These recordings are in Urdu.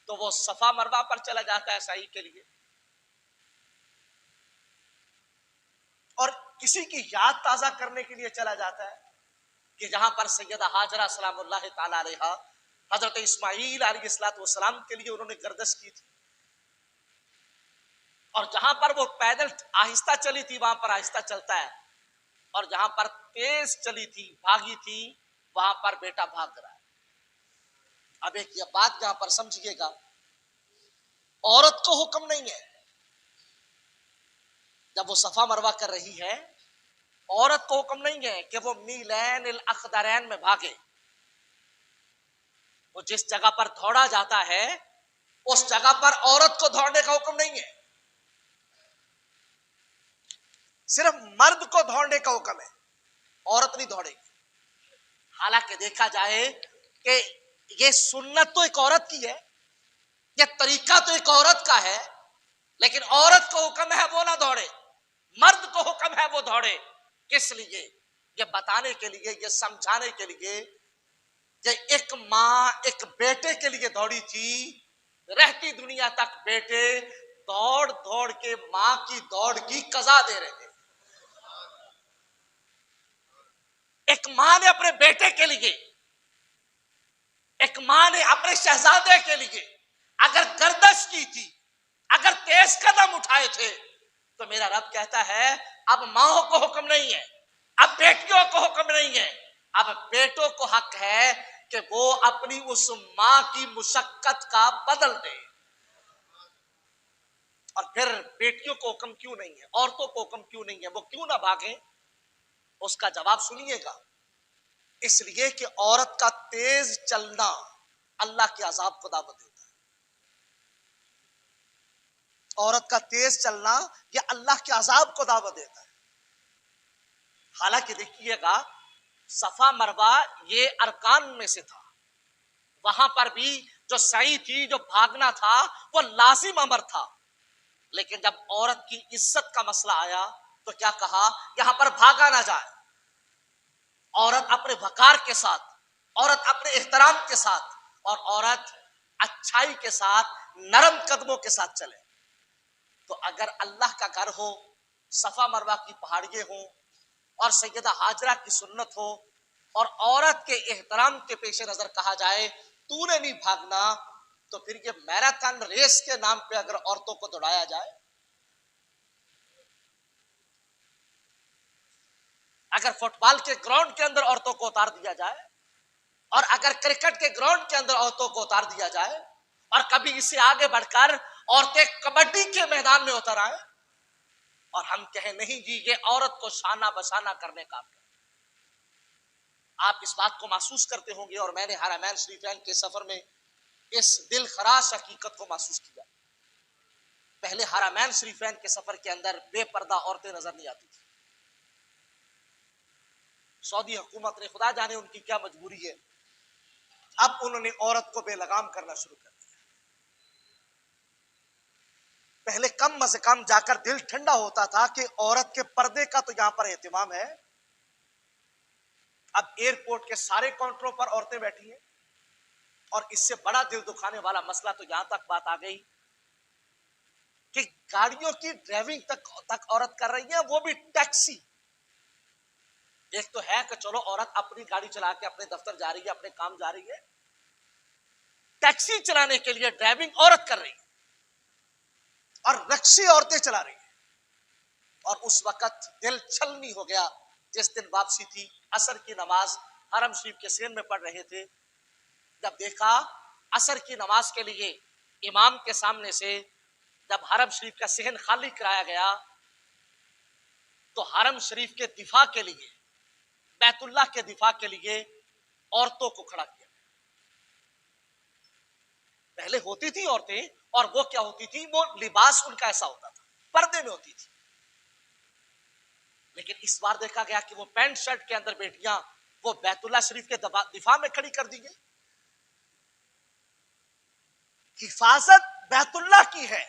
تو وہ صفا مروہ پر چلا جاتا ہے سعی کے لیے، اور کسی کی یاد تازہ کرنے کے لیے چلا جاتا ہے کہ جہاں پر سیدہ ہاجرہ سلام اللہ تعالی علیہا حضرت اسماعیل علیہ السلام کے لیے انہوں نے گردش کی تھی، اور جہاں پر وہ پیدل آہستہ چلی تھی وہاں پر آہستہ چلتا ہے، اور جہاں پر تیز چلی تھی بھاگی تھی وہاں پر بیٹا بھاگ رہا ہے۔ اب ایک یہ بات یہاں پر سمجھیے گا، عورت کو حکم نہیں ہے جب وہ صفا مروہ کر رہی ہے، عورت کو حکم نہیں ہے کہ وہ میلین الاخضرین میں بھاگے۔ وہ جس جگہ پر دوڑا جاتا ہے اس جگہ پر عورت کو دوڑنے کا حکم نہیں ہے، صرف مرد کو دوڑنے کا حکم ہے، عورت نہیں دوڑے گی۔ حالانکہ دیکھا جائے کہ یہ سنت تو ایک عورت کی ہے، یہ طریقہ تو ایک عورت کا ہے، لیکن عورت کو حکم ہے وہ نہ دوڑے، مرد کو حکم ہے وہ دوڑے۔ کس لیے؟ یہ بتانے کے لیے، یہ سمجھانے کے لیے کہ ایک ماں ایک بیٹے کے لیے دوڑی تھی، رہتی دنیا تک بیٹے دوڑ دوڑ کے ماں کی دوڑ کی قضا دے رہے ہیں۔ ایک ماں نے اپنے بیٹے کے لیے، ایک ماں نے اپنے شہزادے کے لیے اگر گردش کی تھی، اگر تیز قدم اٹھائے تھے، تو میرا رب کہتا ہے اب ماں کو حکم نہیں ہے، اب بیٹیوں کو حکم نہیں ہے، اب بیٹوں کو حق ہے کہ وہ اپنی اس ماں کی مشقت کا بدل دیں۔ اور پھر بیٹیوں کو حکم کیوں نہیں ہے، عورتوں کو حکم کیوں نہیں ہے وہ کیوں نہ بھاگیں؟ اس کا جواب سنیے گا، اس لیے کہ عورت کا تیز چلنا اللہ کے عذاب کو دعوت دیتا ہے۔ عورت کا تیز چلنا یہ اللہ کے عذاب کو دعوت دیتا ہے۔ حالانکہ دیکھیے گا صفا مروہ یہ ارکان میں سے تھا، وہاں پر بھی جو سعی تھی، جو بھاگنا تھا وہ لازم امر تھا، لیکن جب عورت کی عزت کا مسئلہ آیا تو کیا کہا؟ یہاں پر بھاگا نہ جائے، عورت اپنے وقار کے ساتھ، عورت اپنے احترام کے ساتھ، اور عورت اچھائی کے ساتھ نرم قدموں کے ساتھ چلے۔ تو اگر اللہ کا گھر ہو، صفا مروہ کی پہاڑیاں ہوں، اور سیدہ ہاجرہ کی سنت ہو، اور عورت کے احترام کے پیش نظر کہا جائے تو نے نہیں بھاگنا، تو پھر یہ میراتھن ریس کے نام پہ اگر عورتوں کو دوڑایا جائے، اگر فٹ بال کے گراؤنڈ کے اندر عورتوں کو اتار دیا جائے، اور اگر کرکٹ کے گراؤنڈ کے اندر عورتوں کو اتار دیا جائے، اور کبھی اس سے آگے بڑھ کر عورتیں کبڈی کے میدان میں اتر آئے، اور ہم کہیں نہیں جی یہ عورت کو شانہ بشانہ کرنے کا، آپ اس بات کو محسوس کرتے ہوں گے، اور میں نے حرمین شریفین کے سفر میں اس دل خراش حقیقت کو محسوس کیا۔ پہلے حرمین شریفین کے سفر کے اندر بے پردہ عورتیں نظر نہیں آتی تھی، سعودی حکومت نے خدا جانے ان کی کیا مجبوری ہے، اب انہوں نے عورت کو بے لگام کرنا شروع کر دیا۔ پہلے کم از کم جا کر دل ٹھنڈا ہوتا تھا کہ عورت کے پردے کا تو یہاں پر اہتمام ہے، اب ایئرپورٹ کے سارے کاؤنٹروں پر عورتیں بیٹھی ہیں، اور اس سے بڑا دل دکھانے والا مسئلہ تو یہاں تک بات آ گئی کہ گاڑیوں کی ڈرائیونگ تک عورت کر رہی ہے، وہ بھی ٹیکسی۔ ایک تو ہے کہ چلو عورت اپنی گاڑی چلا کے اپنے دفتر جا رہی ہے، اپنے کام جا رہی ہے، ٹیکسی چلانے کے لیے ڈرائیونگ عورت کر رہی ہے، اور رکشے عورتیں چلا رہی ہیں۔ اور اس وقت دل چھلنی ہو گیا جس دن واپسی تھی، عصر کی نماز حرم شریف کے صحن میں پڑھ رہے تھے، جب دیکھا عصر کی نماز کے لیے امام کے سامنے سے جب حرم شریف کا صحن خالی کرایا گیا، تو حرم شریف کے دفاع کے لیے، بیت اللہ کے دفاع کے لیے عورتوں کو کھڑا کیا۔ پہلے ہوتی تھی عورتیں، اور وہ کیا ہوتی تھی، وہ لباس ان کا ایسا ہوتا تھا، پردے میں ہوتی تھی، لیکن اس بار دیکھا گیا کہ وہ پینٹ شرٹ کے اندر بیٹیاں وہ بیت اللہ شریف کے دفاع میں کھڑی کر دی گئی۔ حفاظت بیت اللہ کی ہے،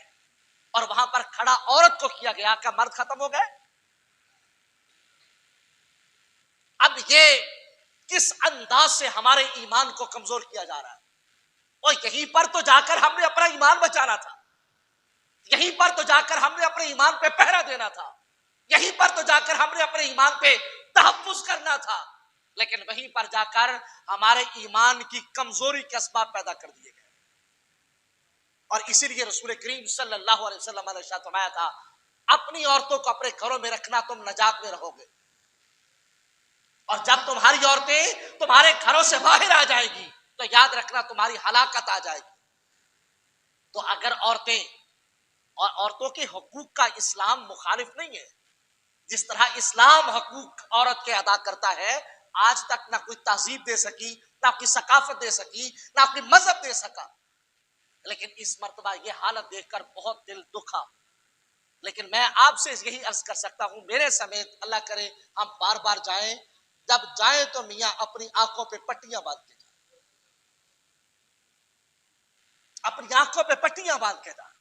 اور وہاں پر کھڑا عورت کو کیا گیا کہ مرد ختم ہو گئے۔ اب یہ کس انداز سے ہمارے ایمان کو کمزور کیا جا رہا ہے۔ اور یہیں پر تو جا کر ہم نے اپنا ایمان بچانا تھا، یہیں پر تو جا کر ہم نے اپنے ایمان پہ پہرا دینا تھا، یہیں پر تو جا کر ہم نے اپنے ایمان پہ تحفظ کرنا تھا، لیکن وہیں پر جا کر ہمارے ایمان کی کمزوری کے اسباب پیدا کر دیے گئے. اور اسی لیے رسول کریم صلی اللہ علیہ وسلم نے ارشاد فرمایا تھا اپنی عورتوں کو اپنے گھروں میں رکھنا، تم نجات میں رہو گے، اور جب تمہاری عورتیں تمہارے گھروں سے باہر آ جائے گی تو یاد رکھنا تمہاری ہلاکت آ جائے گی. تو اگر عورتیں اور عورتوں کے حقوق کا اسلام مخالف نہیں ہے، جس طرح اسلام حقوق عورت کے ادا کرتا ہے، آج تک نہ کوئی تہذیب دے سکی، نہ کوئی ثقافت دے سکی، نہ کوئی مذہب دے سکا، لیکن اس مرتبہ یہ حالت دیکھ کر بہت دل دکھا. لیکن میں آپ سے یہی عرض کر سکتا ہوں، میرے سمیت اللہ کرے ہم بار بار جائیں، جب جائیں تو میاں اپنی آنکھوں پہ پٹیاں باندھ کے جائیں، اپنی آنکھوں پہ پٹیاں باندھ کے جائیں.